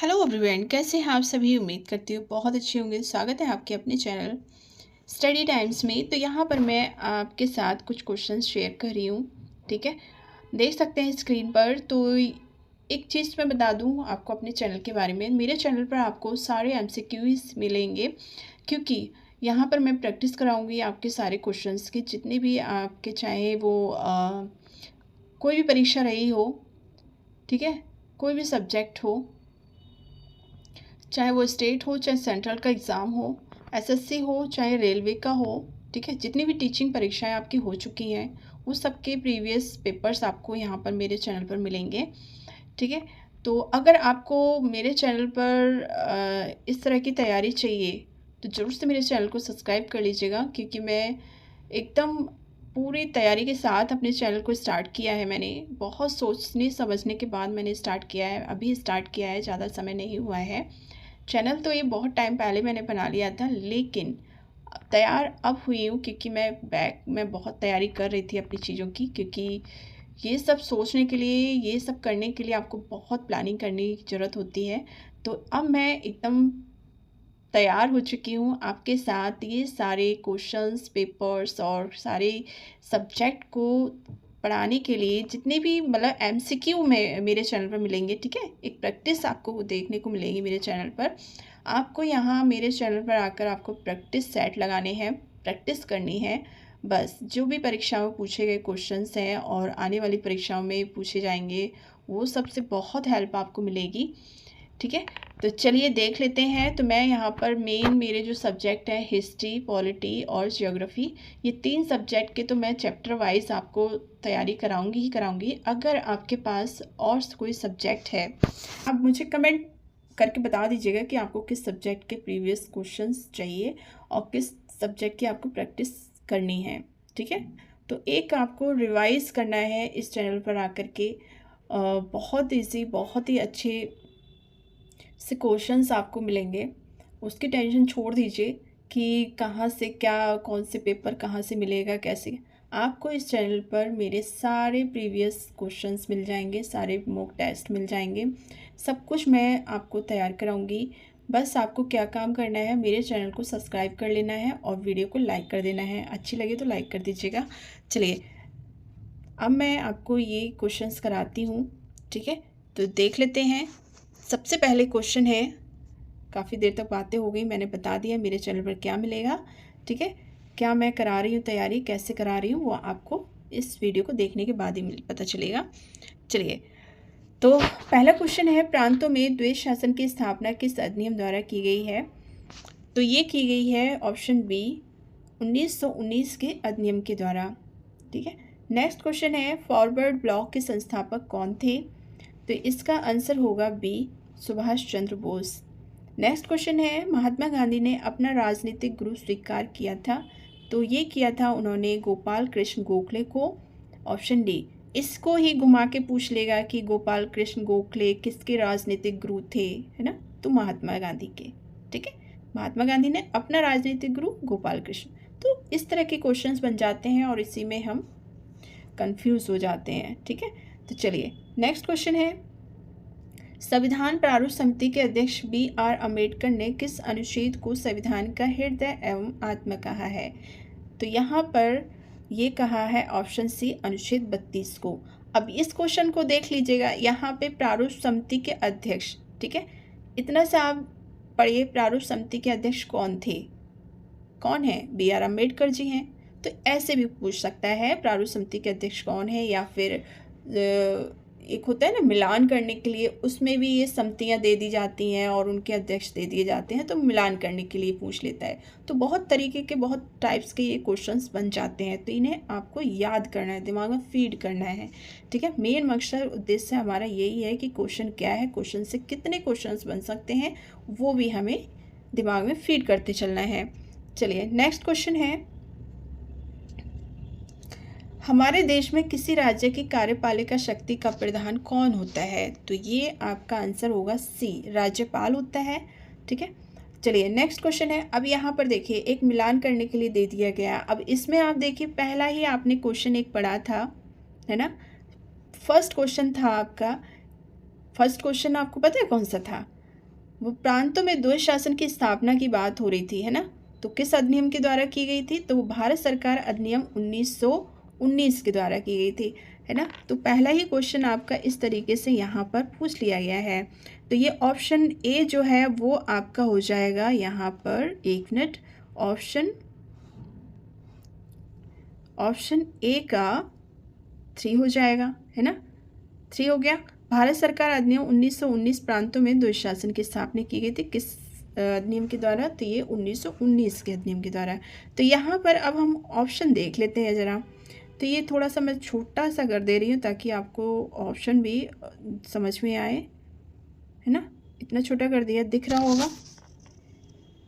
Hello everyone, कैसे हैं आप सभी। उम्मीद करती हूँ बहुत अच्छे होंगे। स्वागत है आपके अपने चैनल स्टडी टाइम्स में। तो यहाँ पर मैं आपके साथ कुछ क्वेश्चंस शेयर कर रही हूँ। ठीक है, देख सकते हैं स्क्रीन पर। तो एक चीज़ मैं बता दूँ आपको अपने चैनल के बारे में। मेरे चैनल पर आपको सारे MCQs मिलेंगे, क्योंकि यहाँ पर मैं प्रैक्टिस कराऊँगी आपके सारे क्वेश्चंस की, जितने भी आपके, चाहे वो कोई भी परीक्षा रही हो, ठीक है, कोई भी सब्जेक्ट हो, चाहे वो स्टेट हो, चाहे सेंट्रल का एग्ज़ाम हो, SSC हो, चाहे रेलवे का हो। ठीक है, जितनी भी टीचिंग परीक्षाएं आपकी हो चुकी हैं, उस सब के प्रीवियस पेपर्स आपको यहाँ पर मेरे चैनल पर मिलेंगे। ठीक है, तो अगर आपको मेरे चैनल पर इस तरह की तैयारी चाहिए तो ज़रूर से मेरे चैनल को सब्सक्राइब कर लीजिएगा, क्योंकि मैं एकदम पूरी तैयारी के साथ अपने चैनल को स्टार्ट किया है। मैंने बहुत सोचने समझने के बाद मैंने स्टार्ट किया है, अभी स्टार्ट किया है, ज़्यादा समय नहीं हुआ है। चैनल तो ये बहुत टाइम पहले मैंने बना लिया था, लेकिन तैयार अब हुई हूँ, क्योंकि मैं बहुत तैयारी कर रही थी अपनी चीज़ों की। क्योंकि ये सब सोचने के लिए, ये सब करने के लिए आपको बहुत प्लानिंग करने की ज़रूरत होती है। तो अब मैं एकदम तैयार हो चुकी हूँ आपके साथ ये सारे क्वेश्चंस, पेपर्स और सारे सब्जेक्ट को पढ़ाने के लिए। जितने भी मतलब MCQ में मेरे चैनल पर मिलेंगे, ठीक है, एक प्रैक्टिस आपको देखने को मिलेगी मेरे चैनल पर। आपको यहाँ मेरे चैनल पर आकर आपको प्रैक्टिस सेट लगाने हैं, प्रैक्टिस करनी है। बस जो भी परीक्षाओं में पूछे गए क्वेश्चंस हैं और आने वाली परीक्षाओं में पूछे जाएंगे, वो सबसे बहुत हेल्प आपको मिलेगी। ठीक है, तो चलिए देख लेते हैं। तो मैं यहाँ पर मेरे जो सब्जेक्ट हैं, हिस्ट्री, पॉलिटी और ज्योग्राफी, ये 3 सब्जेक्ट के तो मैं चैप्टर वाइज आपको तैयारी कराऊंगी ही कराऊंगी। अगर आपके पास और कोई सब्जेक्ट है, आप मुझे कमेंट करके बता दीजिएगा कि आपको किस सब्जेक्ट के प्रीवियस क्वेश्चंस चाहिए और किस सब्जेक्ट की आपको प्रैक्टिस करनी है। ठीक है, तो एक आपको रिवाइज करना है इस चैनल पर आकर के। बहुत ईजी, बहुत ही अच्छे से क्वेश्चंस आपको मिलेंगे। उसकी टेंशन छोड़ दीजिए कि कहाँ से क्या, कौन से पेपर कहाँ से मिलेगा, कैसे। आपको इस चैनल पर मेरे सारे प्रीवियस क्वेश्चंस मिल जाएंगे, सारे मॉक टेस्ट मिल जाएंगे, सब कुछ मैं आपको तैयार कराऊंगी। बस आपको क्या काम करना है, मेरे चैनल को सब्सक्राइब कर लेना है और वीडियो को लाइक कर देना है। अच्छी लगे तो लाइक कर दीजिएगा। चलिए, अब मैं आपको ये क्वेश्चंस कराती हूँ। ठीक है, तो देख लेते हैं। सबसे पहले क्वेश्चन है, काफ़ी देर तक बातें हो गई, मैंने बता दिया मेरे चैनल पर क्या मिलेगा। ठीक है, क्या मैं करा रही हूँ तैयारी, कैसे करा रही हूँ, वो आपको इस वीडियो को देखने के बाद ही पता चलेगा। चलिए, तो पहला क्वेश्चन है, प्रांतों में द्वैत शासन की स्थापना किस अधिनियम द्वारा की गई है। तो ये की गई है ऑप्शन बी, 1919 के अधिनियम के द्वारा। ठीक है, नेक्स्ट क्वेश्चन है, फॉरवर्ड ब्लॉक के संस्थापक कौन थे। तो इसका आंसर होगा B, Subhash Chandra Bose. Next question है, महात्मा गांधी ने अपना राजनीतिक गुरु स्वीकार किया था। तो ये किया था उन्होंने गोपाल कृष्ण गोखले को। ऑप्शन डी, इसको ही घुमा के पूछ लेगा कि गोपाल कृष्ण गोखले किसके राजनीतिक गुरु थे, है ना, तो महात्मा गांधी के। ठीक है, महात्मा गांधी ने अपना राजनीतिक गुरु गोपाल कृष्ण। तो इस तरह के क्वेश्चंस बन जाते हैं और इसी में हम कंफ्यूज हो जाते हैं। ठीक है, तो चलिए नेक्स्ट क्वेश्चन है, संविधान प्रारूप समिति के अध्यक्ष BR अम्बेडकर ने किस अनुच्छेद को संविधान का हृदय एवं आत्मा कहा है। तो यहाँ पर ये कहा है ऑप्शन सी, अनुच्छेद 32 को। अब इस क्वेश्चन को देख लीजिएगा, यहाँ पे प्रारूप समिति के अध्यक्ष, ठीक है, इतना सा आप पढ़िए, प्रारूप समिति के अध्यक्ष कौन थे, कौन है, BR अम्बेडकर जी हैं। तो ऐसे भी पूछ सकता है प्रारूप समिति के अध्यक्ष कौन है, या फिर एक होता है ना मिलान करने के लिए, उसमें भी ये समितियाँ दे दी जाती हैं और उनके अध्यक्ष दे दिए जाते हैं, तो मिलान करने के लिए पूछ लेता है। तो बहुत तरीके के, बहुत टाइप्स के ये क्वेश्चंस बन जाते हैं, तो इन्हें आपको याद करना है, दिमाग में फीड करना है। ठीक है, मेन मकसद उद्देश्य हमारा यही है कि क्वेश्चन क्या है, क्वेश्चन से कितने क्वेश्चन बन सकते हैं, वो भी हमें दिमाग में फीड करते चलना है। चलिए नेक्स्ट क्वेश्चन है, हमारे देश में किसी राज्य की कार्यपालिका शक्ति का प्रधान कौन होता है। तो ये आपका आंसर होगा सी, राज्यपाल होता है। ठीक है, चलिए नेक्स्ट क्वेश्चन है। अब यहाँ पर देखिए, एक मिलान करने के लिए दे दिया गया। अब इसमें आप देखिए, पहला ही आपने क्वेश्चन एक पढ़ा था, है ना, फर्स्ट क्वेश्चन था आपका। फर्स्ट क्वेश्चन आपको पता है कौन सा था, वो प्रांतों में द्वैध शासन की स्थापना की बात हो रही थी, है ना। तो किस अधिनियम के द्वारा की गई थी, तो वो भारत सरकार अधिनियम 1919 के द्वारा की गई थी, है ना। तो पहला ही क्वेश्चन आपका इस तरीके से यहाँ पर पूछ लिया गया है। तो ये ऑप्शन ए जो है वो आपका हो जाएगा यहाँ पर, एक मिनट, ऑप्शन ए का 3 हो जाएगा, है ना। 3 हो गया। भारत सरकार अधिनियम 1919 प्रांतों में द्वैध शासन की स्थापना की गई थी, किस अधिनियम के द्वारा, तो ये 1919 के अधिनियम के द्वारा। तो यहाँ पर अब हम ऑप्शन देख लेते हैं ज़रा। तो ये थोड़ा सा मैं छोटा सा कर दे रही हूँ ताकि आपको ऑप्शन भी समझ में आए, है ना। इतना छोटा कर दिया, दिख रहा होगा,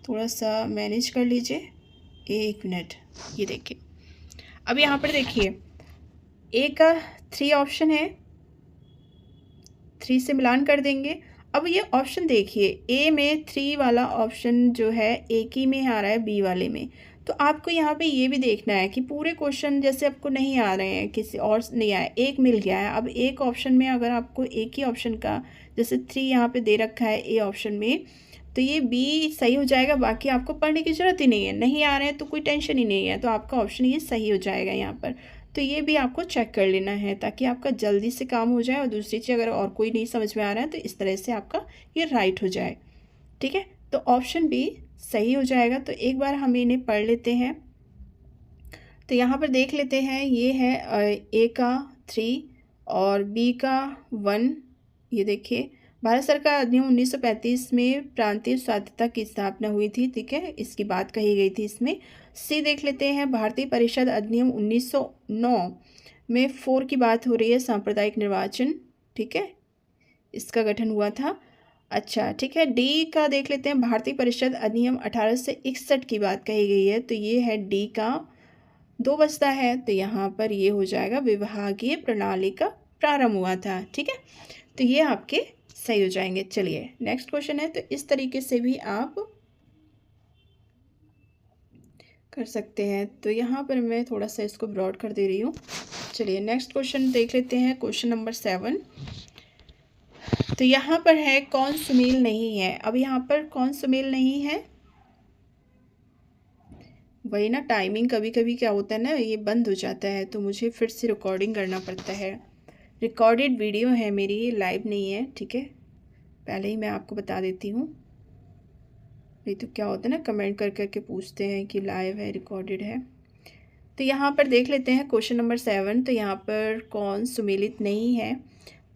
थोड़ा सा मैनेज कर लीजिए, एक मिनट। ये देखिए, अब यहाँ पर देखिए ए का 3 ऑप्शन है, 3 से मिलान कर देंगे। अब ये ऑप्शन देखिए, ए में 3 वाला ऑप्शन जो है एक ही में आ रहा है, बी वाले में। तो आपको यहाँ पे ये भी देखना है कि पूरे क्वेश्चन जैसे आपको नहीं आ रहे हैं, किसी और नहीं आया, एक मिल गया है। अब एक ऑप्शन में अगर आपको एक ही ऑप्शन का, जैसे 3 यहाँ पे दे रखा है ए ऑप्शन में, तो ये बी सही हो जाएगा, बाकी आपको पढ़ने की ज़रूरत ही नहीं है। नहीं आ रहे हैं तो कोई टेंशन ही नहीं है, तो आपका ऑप्शन ये सही हो जाएगा यहाँ पर। तो ये भी आपको चेक कर लेना है ताकि आपका जल्दी से काम हो जाए। और दूसरी चीज़, अगर और कोई नहीं समझ में आ रहा है तो इस तरह से आपका ये राइट हो जाए, ठीक है। तो ऑप्शन बी सही हो जाएगा। तो एक बार हम इन्हें पढ़ लेते हैं। तो यहाँ पर देख लेते हैं, ये है ए का 3 और बी का 1। ये देखिए, भारत सरकार अधिनियम 1935 में प्रांतीय स्वायत्तता की स्थापना हुई थी, ठीक है, इसकी बात कही गई थी इसमें। सी देख लेते हैं, भारतीय परिषद अधिनियम 1909 में 4 की बात हो रही है, सांप्रदायिक निर्वाचन, ठीक है, इसका गठन हुआ था। अच्छा, ठीक है। डी का देख लेते हैं, भारतीय परिषद अधिनियम 1861 की बात कही गई है, तो ये है डी का 2 बचता है। तो यहाँ पर ये हो जाएगा, विभागीय प्रणाली का प्रारंभ हुआ था, ठीक है। तो ये आपके सही हो जाएंगे। चलिए नेक्स्ट क्वेश्चन है। तो इस तरीके से भी आप कर सकते हैं। तो यहाँ पर मैं थोड़ा सा इसको ब्रॉड कर दे रही हूँ। चलिए नेक्स्ट क्वेश्चन देख लेते हैं, क्वेश्चन नंबर 7। तो यहाँ पर है, कौन सुमेल नहीं है। अब यहाँ पर कौन सुमेल नहीं है, वही ना, टाइमिंग कभी कभी क्या होता है ना, ये बंद हो जाता है, तो मुझे फिर से रिकॉर्डिंग करना पड़ता है। रिकॉर्डेड वीडियो है मेरी, ये लाइव नहीं है, ठीक है, पहले ही मैं आपको बता देती हूँ। नहीं तो क्या होता है ना, कमेंट कर करके पूछते हैं कि लाइव है, रिकॉर्डेड है। तो यहाँ पर देख लेते हैं क्वेश्चन नंबर 7। तो यहाँ पर कौन सुमेलित नहीं है।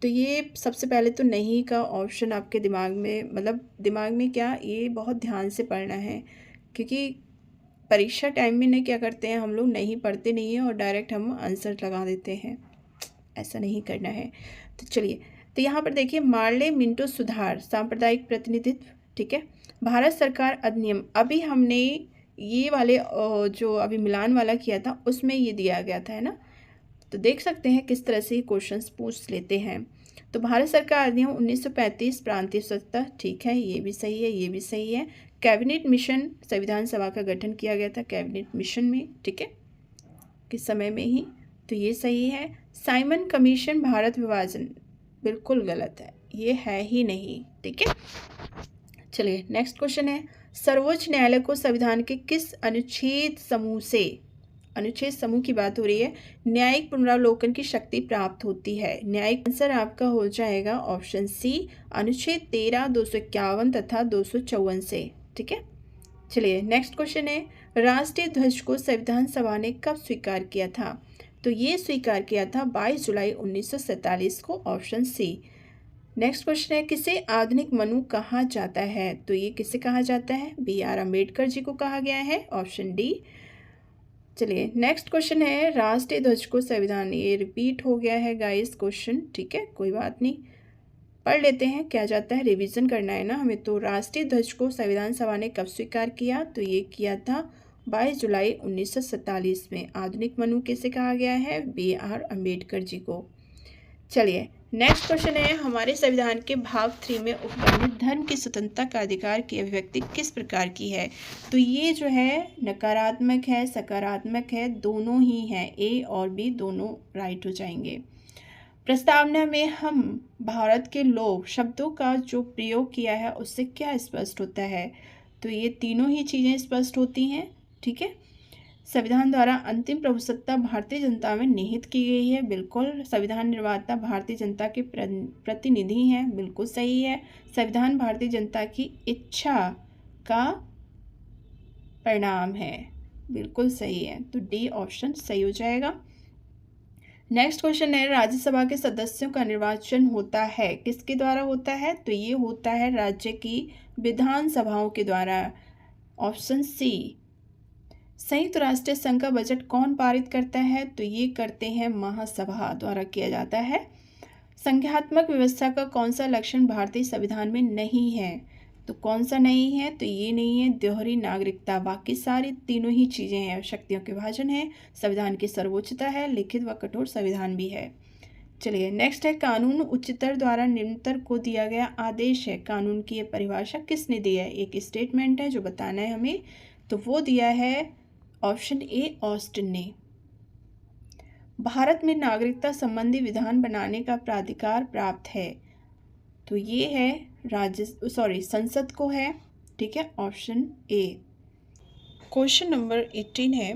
तो ये सबसे पहले तो नहीं का ऑप्शन आपके दिमाग में, मतलब दिमाग में क्या, ये बहुत ध्यान से पढ़ना है, क्योंकि परीक्षा टाइम में ना क्या करते हैं हम लोग, नहीं पढ़ते नहीं हैं और डायरेक्ट हम आंसर लगा देते हैं, ऐसा नहीं करना है। तो चलिए, तो यहाँ पर देखिए, मार्ले मिंटो सुधार सांप्रदायिक प्रतिनिधित्व, ठीक है, भारत सरकार अधिनियम, अभी हमने ये वाले जो अभी मिलान वाला किया था उसमें ये दिया गया था, है ना। तो देख सकते हैं किस तरह से क्वेश्चंस पूछ लेते हैं। तो भारत सरकार अधिनियम 1935 प्रांतीय स्वतंत्रता, ठीक है, ये भी सही है, ये भी सही है। कैबिनेट मिशन, संविधान सभा का गठन किया गया था कैबिनेट मिशन में, ठीक है, किस समय में ही, तो ये सही है। साइमन कमीशन, भारत विभाजन, बिल्कुल गलत है, ये है ही नहीं, ठीक है। चलिए नेक्स्ट क्वेश्चन है, सर्वोच्च न्यायालय को संविधान के किस अनुच्छेद समूह की बात हो रही है, न्यायिक पुनरावलोकन की शक्ति प्राप्त होती है। न्यायिक आंसर आपका हो जाएगा ऑप्शन सी, अनुच्छेद 13, 251 तथा 254 से, ठीक है। चलिए नेक्स्ट क्वेश्चन है, राष्ट्रीय ध्वज को संविधान सभा ने कब स्वीकार किया था। तो ये स्वीकार किया था 22 जुलाई 1947 को, ऑप्शन सी। नेक्स्ट क्वेश्चन है, किसे आधुनिक मनु कहा जाता है। तो ये किसे कहा जाता है, BR अम्बेडकर जी को कहा गया है, ऑप्शन डी। चलिए नेक्स्ट क्वेश्चन है, राष्ट्रीय ध्वज को संविधान, ये रिपीट हो गया है गाइस क्वेश्चन, ठीक है, कोई बात नहीं, पढ़ लेते हैं, क्या जाता है, रिवीजन करना है ना हमें। तो राष्ट्रीय ध्वज को संविधान सभा ने कब स्वीकार किया, तो ये किया था 22 जुलाई 1947 में। आधुनिक मनु किसे कहा गया है, BR अम्बेडकर जी को। चलिए नेक्स्ट क्वेश्चन है, हमारे संविधान के भाग 3 में उपवर्णित धर्म की स्वतंत्रता का अधिकार की अभिव्यक्ति किस प्रकार की है। तो ये जो है नकारात्मक है, सकारात्मक है, दोनों ही हैं, A और B दोनों राइट हो जाएंगे। प्रस्तावना में हम भारत के लोग शब्दों का जो प्रयोग किया है उससे क्या स्पष्ट होता है? तो ये तीनों ही चीज़ें स्पष्ट होती हैं। ठीक है। संविधान द्वारा अंतिम प्रभुसत्ता भारतीय जनता में निहित की गई है। बिल्कुल। संविधान निर्माता भारतीय जनता के प्रतिनिधि हैं। बिल्कुल सही है। संविधान भारतीय जनता की इच्छा का परिणाम है। बिल्कुल सही है। तो डी ऑप्शन सही हो जाएगा। नेक्स्ट क्वेश्चन है, राज्यसभा के सदस्यों का निर्वाचन होता है किसके द्वारा होता है? तो ये होता है राज्य की विधानसभाओं के द्वारा। Option C. संयुक्त राष्ट्र संघ का बजट कौन पारित करता है? तो ये करते हैं महासभा द्वारा किया जाता है। संघात्मक व्यवस्था का कौन सा लक्षण भारतीय संविधान में नहीं है? तो कौन सा नहीं है? तो ये नहीं है दोहरी नागरिकता। बाकी सारी तीनों ही चीज़ें हैं। शक्तियों के विभाजन है, संविधान की सर्वोच्चता है, लिखित व कठोर संविधान भी है। चलिए नेक्स्ट है, कानून उच्चतर द्वारा निम्नतर को दिया गया आदेश है। कानून की ये परिभाषा किसने दी है? एक स्टेटमेंट है जो बताना है हमें, तो वो दिया है ऑप्शन ए ऑस्टिन ने। भारत में नागरिकता संबंधी विधान बनाने का प्राधिकार प्राप्त है, तो ये है संसद को है। ठीक है, ऑप्शन ए। क्वेश्चन नंबर 18 है,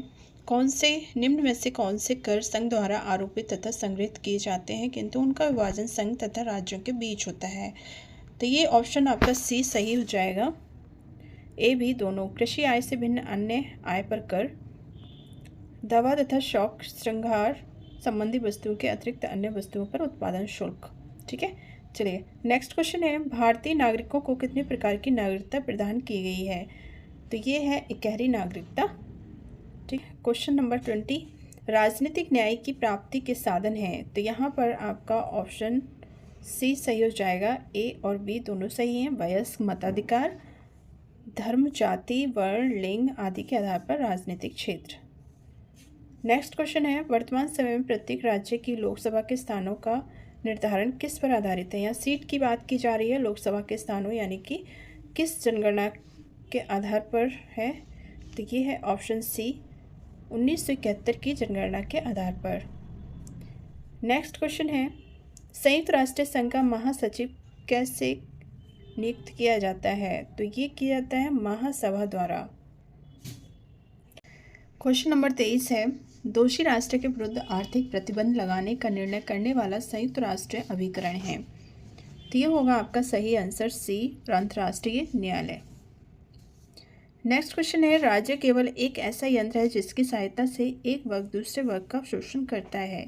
कौन से निम्न में से कौन से कर संघ द्वारा आरोपित तथा संग्रहित किए जाते हैं किंतु उनका विभाजन संघ तथा राज्यों के बीच होता है? तो ये ऑप्शन आपका सी सही हो जाएगा। ए भी दोनों। कृषि आय से भिन्न अन्य आय पर कर, दवा तथा शौक श्रृंगार संबंधी वस्तुओं के अतिरिक्त अन्य वस्तुओं पर उत्पादन शुल्क। ठीक है। चलिए नेक्स्ट क्वेश्चन है, भारतीय नागरिकों को कितने प्रकार की नागरिकता प्रदान की गई है? तो ये है इकहरी नागरिकता। ठीक है। क्वेश्चन नंबर 20, राजनीतिक न्याय की प्राप्ति के साधन हैं। तो यहाँ पर आपका ऑप्शन सी सही हो जाएगा। ए और बी दोनों सही हैं। वयस्क मताधिकार, धर्म, जाति, वर्ण, लिंग आदि के आधार पर राजनीतिक क्षेत्र। नेक्स्ट क्वेश्चन है, वर्तमान समय में प्रत्येक राज्य की लोकसभा के स्थानों का निर्धारण किस पर आधारित है? यहाँ सीट की बात की जा रही है, लोकसभा के स्थानों यानी कि किस जनगणना के आधार पर है? तो ये है ऑप्शन सी 1971 की जनगणना के आधार पर। नेक्स्ट क्वेश्चन है, संयुक्त राष्ट्र संघ का महासचिव कैसे नियुक्त किया जाता है? तो ये किया जाता है महासभा द्वारा। क्वेश्चन नंबर 23 है, दोषी राष्ट्र के विरुद्ध आर्थिक प्रतिबंध लगाने का निर्णय करने वाला संयुक्त राष्ट्र अभिकरण है। तो ये होगा आपका सही आंसर सी, अंतर्राष्ट्रीय न्यायालय। नेक्स्ट क्वेश्चन है, राज्य केवल एक ऐसा यंत्र है जिसकी सहायता से एक वर्ग दूसरे वर्ग का शोषण करता है।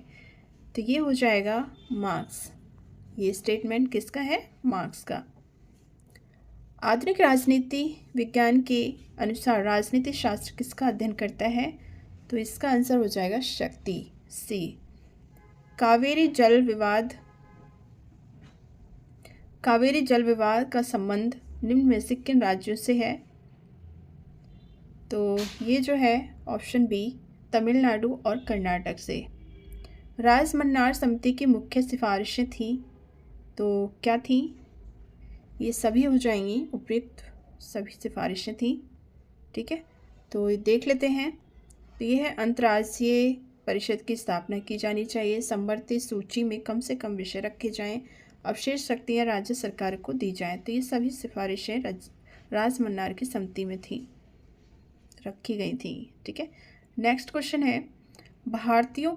तो ये हो जाएगा मार्क्स। ये स्टेटमेंट किसका है? मार्क्स का। आधुनिक राजनीति विज्ञान के अनुसार राजनीति शास्त्र किसका अध्ययन करता है? तो इसका आंसर हो जाएगा शक्ति, सी। कावेरी जल विवाद का संबंध निम्न में से किन राज्यों से है? तो ये जो है ऑप्शन बी, तमिलनाडु और कर्नाटक से। राजमन्नार समिति की मुख्य सिफारिशें थी, तो क्या थी? ये सभी हो जाएंगी, उपयुक्त सभी सिफारिशें थी। ठीक है, तो ये देख लेते हैं। तो ये है, अंतर्राज्यीय परिषद की स्थापना की जानी चाहिए, संवर्धित सूची में कम से कम विषय रखे जाएं, अवशेष शक्तियाँ राज्य सरकार को दी जाएं। तो ये सभी सिफारिशें राजमन्नार की समिति में रखी गई थी। ठीक है। नेक्स्ट क्वेश्चन है, भारतीयों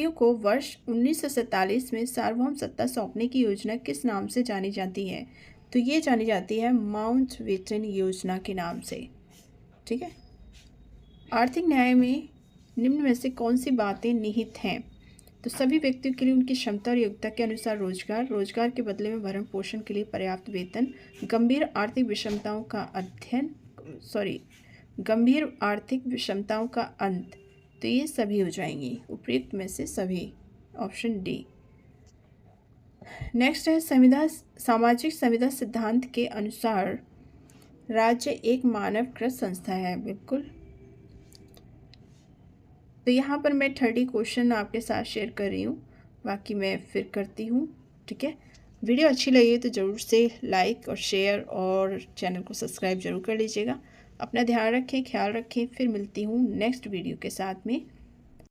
को वर्ष 1947 में सार्वभौम सत्ता सौंपने की योजना किस नाम से जानी जाती है? तो ये जानी जाती है माउंटबेटन योजना के नाम से। ठीक है। आर्थिक न्याय में निम्न में से कौन सी बातें निहित हैं? तो सभी व्यक्तियों के लिए उनकी क्षमता और योग्यता के अनुसार रोजगार के बदले में भरण पोषण के लिए पर्याप्त वेतन, गंभीर आर्थिक विषमताओं का अंत। तो ये सभी हो जाएंगी, उपयुक्त में से सभी, ऑप्शन डी। नेक्स्ट है, सामाजिक संविदा सिद्धांत के अनुसार राज्य एक मानवकृत संस्था है। बिल्कुल। तो यहाँ पर मैं 30 क्वेश्चन आपके साथ शेयर कर रही हूँ, बाकी मैं फिर करती हूँ। ठीक है। वीडियो अच्छी लगी तो ज़रूर से लाइक और शेयर और चैनल को सब्सक्राइब जरूर कर लीजिएगा। अपना ध्यान रखें, ख्याल रखें। फिर मिलती हूँ नेक्स्ट वीडियो के साथ में।